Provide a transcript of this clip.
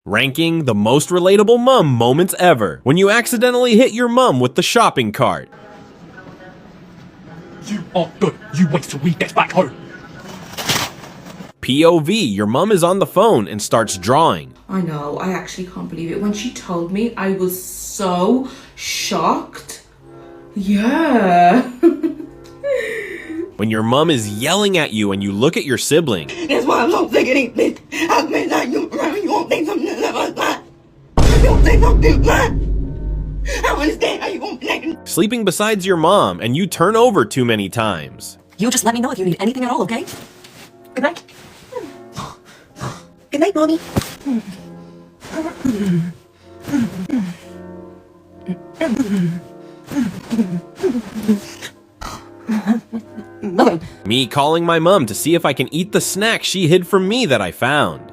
Ranking the most relatable mom moments ever. When you accidentally hit your mom with the shopping cart. You are good. You wait till we get back home. POV, your mom is on the phone and starts drawing. I know, I actually can't believe it. When she told me, I was so shocked. Yeah. When your mom is yelling at you and you look at your sibling. That's why I'm so sick of these bitch. I mean, like, you won't think something like that. You won't think something like that. I don't understand how you won't think. Sleeping beside your mom and you turn over too many times. You just let me know if you need anything at all, okay? Good night. Good night, Mommy. Nothing. Me calling my mom to see if I can eat the snack she hid from me that I found.